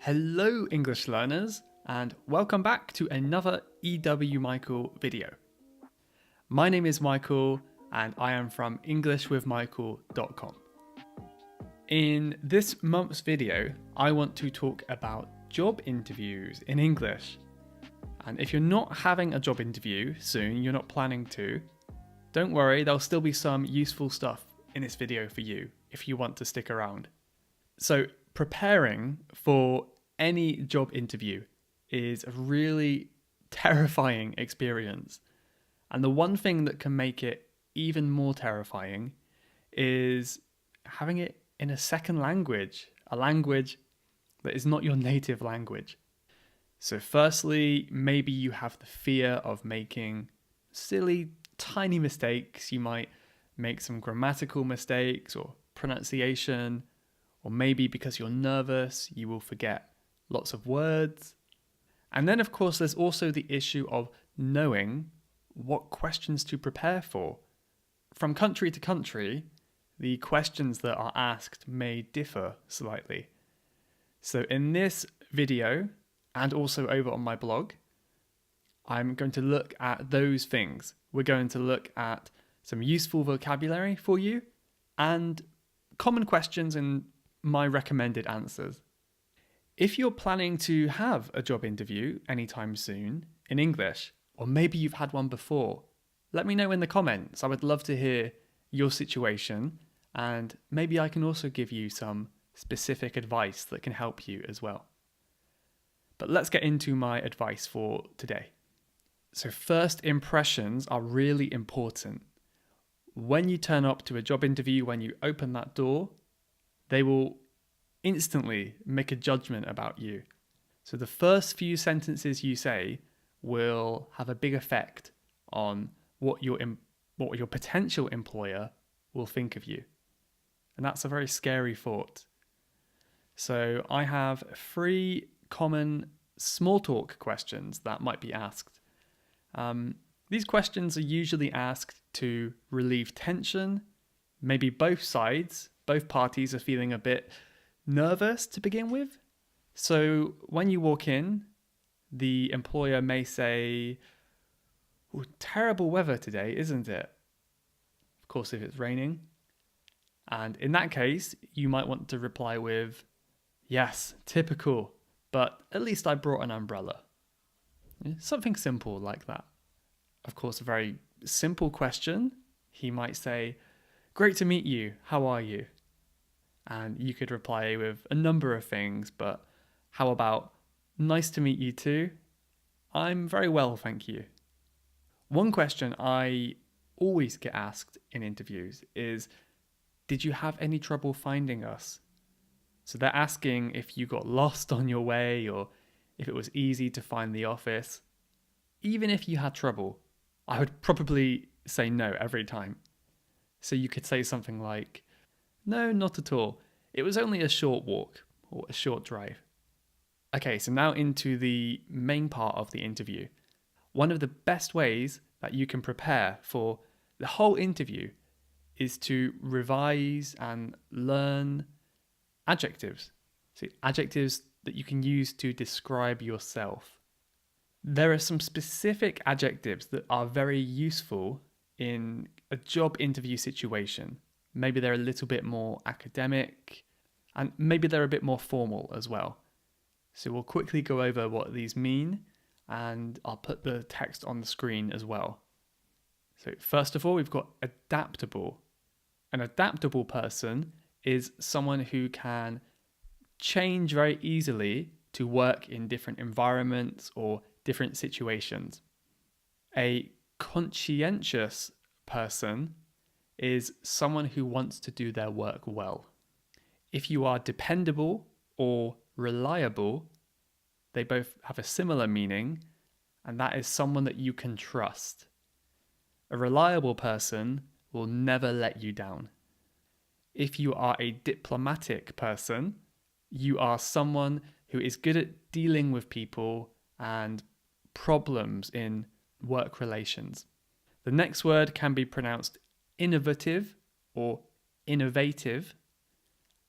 Hello English learners and welcome back to another EW Michael video. My name is Michael and I am from englishwithmichael.com. In this month's video, I want to talk about job interviews in English. And if you're not having a job interview soon, you're not planning to, don't worry, there'll still be some useful stuff in this video for you if you want to stick around. So preparing for any job interview is a really terrifying experience. And the one thing that can make it even more terrifying is having it in a second language, a language that is not your native language. So firstly, maybe you have the fear of making silly, tiny mistakes. You might make some grammatical mistakes or pronunciation, or maybe because you're nervous, you will forget lots of words. And then, of course, there's also the issue of knowing what questions to prepare for. From country to country, the questions that are asked may differ slightly. So in this video, and also over on my blog, I'm going to look at those things. We're going to look at some useful vocabulary for you and common questions and my recommended answers. If you're planning to have a job interview anytime soon in English, or maybe you've had one before, let me know in the comments. I would love to hear your situation, and maybe I can also give you some specific advice that can help you as well. But let's get into my advice for today. So first impressions are really important. When you turn up to a job interview, when you open that door, they will instantly make a judgment about you. So the first few sentences you say will have a big effect on what your potential employer will think of you. And that's a very scary thought. So I have 3 common small talk questions that might be asked. These questions are usually asked to relieve tension. Maybe both parties are feeling a bit nervous to begin with. So when you walk in, the employer may say, "Oh, terrible weather today, isn't it?" Of course, if it's raining. And in that case, you might want to reply with, "Yes, typical, but at least I brought an umbrella." Something simple like that. Of course, a very simple question. He might say, "Great to meet you, how are you?" And you could reply with a number of things, but how about, "Nice to meet you too. I'm very well, thank you." One question I always get asked in interviews is, "Did you have any trouble finding us?" So they're asking if you got lost on your way or if it was easy to find the office. Even if you had trouble, I would probably say no every time. So you could say something like, "No, not at all. It was only a short walk or a short drive." Okay, so now into the main part of the interview. One of the best ways that you can prepare for the whole interview is to revise and learn adjectives. So adjectives that you can use to describe yourself. There are some specific adjectives that are very useful in a job interview situation. Maybe they're a little bit more academic, and maybe they're a bit more formal as well. So we'll quickly go over what these mean, and I'll put the text on the screen as well. So first of all, we've got adaptable. An adaptable person is someone who can change very easily to work in different environments or different situations. A conscientious person is someone who wants to do their work well. If you are dependable or reliable, they both have a similar meaning, and that is someone that you can trust. A reliable person will never let you down. If you are a diplomatic person, you are someone who is good at dealing with people and problems in work relations. The next word can be pronounced innovative or innovative.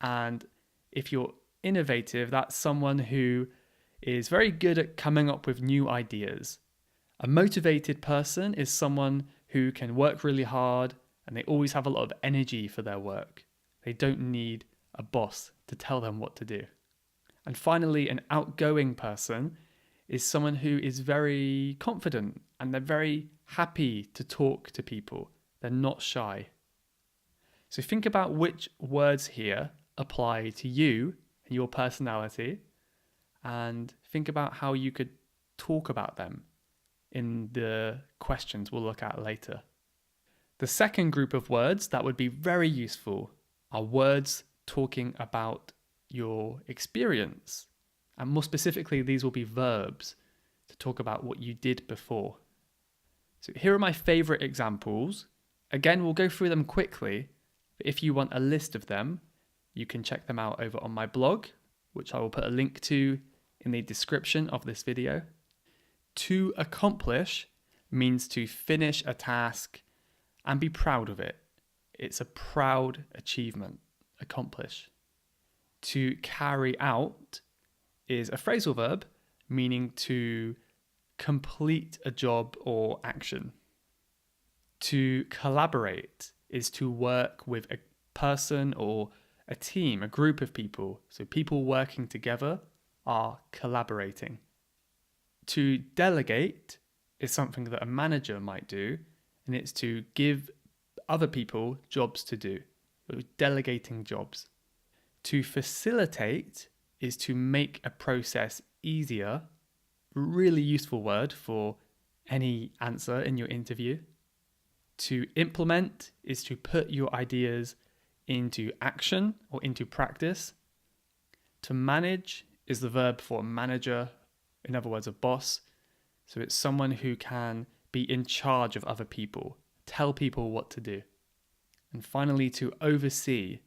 And if you're innovative, that's someone who is very good at coming up with new ideas. A motivated person is someone who can work really hard and they always have a lot of energy for their work. They don't need a boss to tell them what to do. And finally, an outgoing person is someone who is very confident and they're very happy to talk to people. They're not shy. So think about which words here apply to you and your personality, and think about how you could talk about them in the questions we'll look at later. The second group of words that would be very useful are words talking about your experience. And more specifically, these will be verbs to talk about what you did before. So here are my favorite examples. Again, we'll go through them quickly, but if you want a list of them, you can check them out over on my blog, which I will put a link to in the description of this video. To accomplish means to finish a task and be proud of it. It's a proud achievement, accomplish. To carry out is a phrasal verb meaning to complete a job or action. To collaborate is to work with a person or a team, a group of people. So people working together are collaborating. To delegate is something that a manager might do, and it's to give other people jobs to do. So delegating jobs. To facilitate is to make a process easier. Really useful word for any answer in your interview. To implement is to put your ideas into action or into practice. To manage is the verb for manager, in other words, a boss. So it's someone who can be in charge of other people, tell people what to do. And finally, to oversee.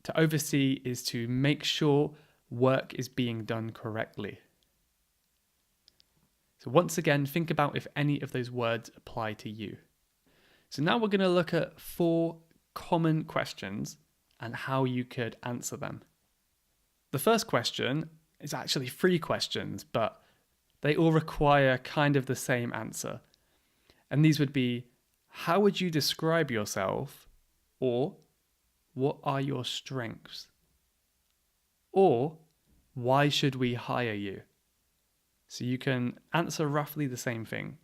To oversee is to make sure work is being done correctly. So once again, think about if any of those words apply to you. So now we're going to look at 4 common questions and how you could answer them. The first question is actually 3 questions, but they all require kind of the same answer. And these would be, how would you describe yourself? Or, what are your strengths? Or, why should we hire you? So you can answer roughly the same thing.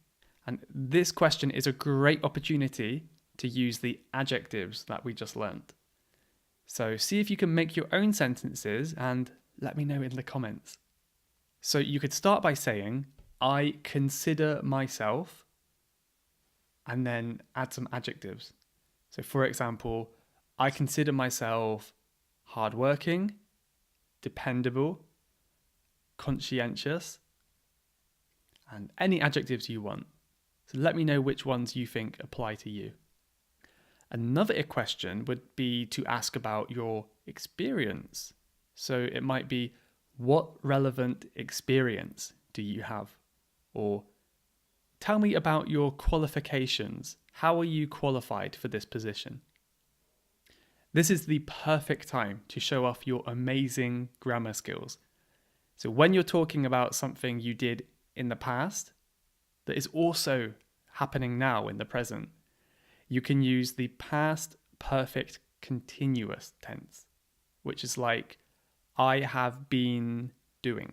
And this question is a great opportunity to use the adjectives that we just learned. So see if you can make your own sentences and let me know in the comments. So you could start by saying, I consider myself, and then add some adjectives. So for example, I consider myself hardworking, dependable, conscientious, and any adjectives you want. So let me know which ones you think apply to you. Another question would be to ask about your experience. So it might be, what relevant experience do you have? Or tell me about your qualifications. How are you qualified for this position? This is the perfect time to show off your amazing grammar skills. So when you're talking about something you did in the past that is also happening now in the present, you can use the past perfect continuous tense, which is like, I have been doing,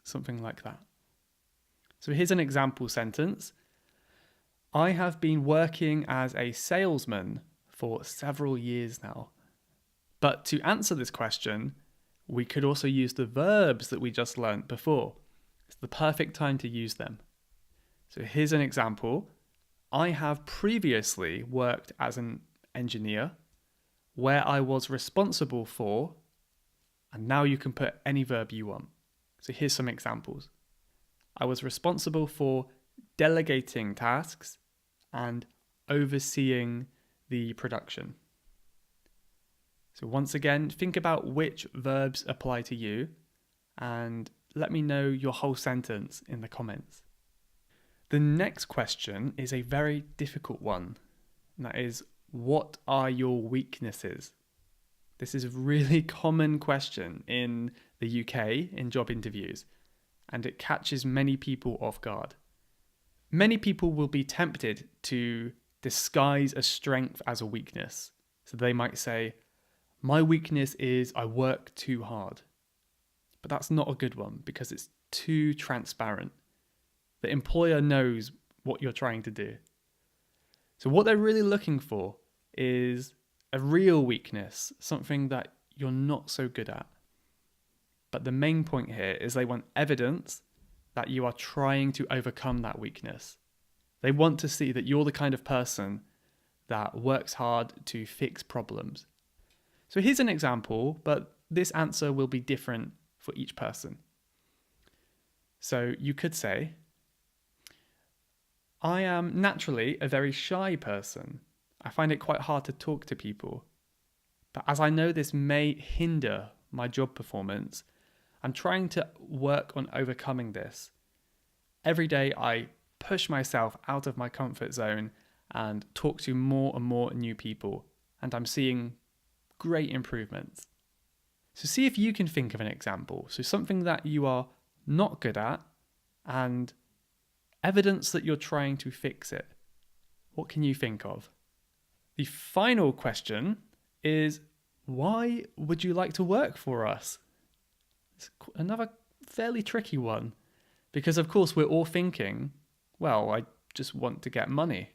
something like that. So here's an example sentence. I have been working as a salesman for several years now. But to answer this question, we could also use the verbs that we just learnt before. It's the perfect time to use them. So here's an example. I have previously worked as an engineer where I was responsible for, and now you can put any verb you want. So here's some examples. I was responsible for delegating tasks and overseeing the production. So once again, think about which verbs apply to you and let me know your whole sentence in the comments. The next question is a very difficult one, and that is, what are your weaknesses? This is a really common question in the UK in job interviews, and it catches many people off guard. Many people will be tempted to disguise a strength as a weakness. So they might say, my weakness is I work too hard. But that's not a good one because it's too transparent. The employer knows what you're trying to do. So what they're really looking for is a real weakness, something that you're not so good at. But the main point here is they want evidence that you are trying to overcome that weakness. They want to see that you're the kind of person that works hard to fix problems. So here's an example, but this answer will be different for each person. So you could say, I am naturally a very shy person. I find it quite hard to talk to people. But as I know this may hinder my job performance, I'm trying to work on overcoming this. Every day I push myself out of my comfort zone and talk to more and more new people, and I'm seeing great improvements. So see if you can think of an example. So something that you are not good at and evidence that you're trying to fix it. What can you think of? The final question is, why would you like to work for us? It's another fairly tricky one because, of course, we're all thinking, well, I just want to get money.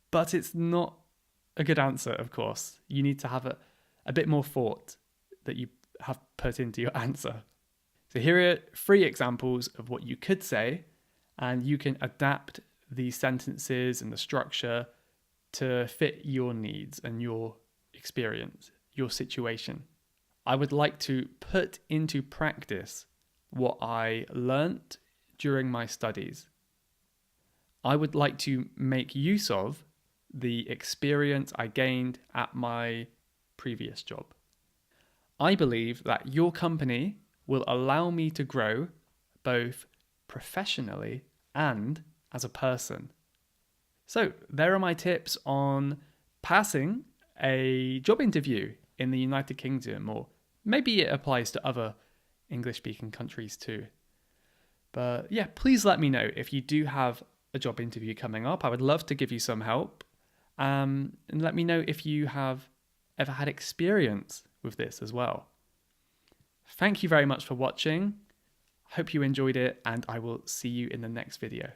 But it's not a good answer, of course. You need to have a bit more thought that you have put into your answer. So here are 3 examples of what you could say, and you can adapt the sentences and the structure to fit your needs and your experience, your situation. I would like to put into practice what I learnt during my studies. I would like to make use of the experience I gained at my previous job. I believe that your company will allow me to grow both professionally and as a person. So there are my tips on passing a job interview in the United Kingdom, or maybe it applies to other English-speaking countries too. But yeah, please let me know if you do have a job interview coming up. I would love to give you some help. And let me know if you have ever had experience with this as well. Thank you very much for watching. Hope you enjoyed it, and I will see you in the next video.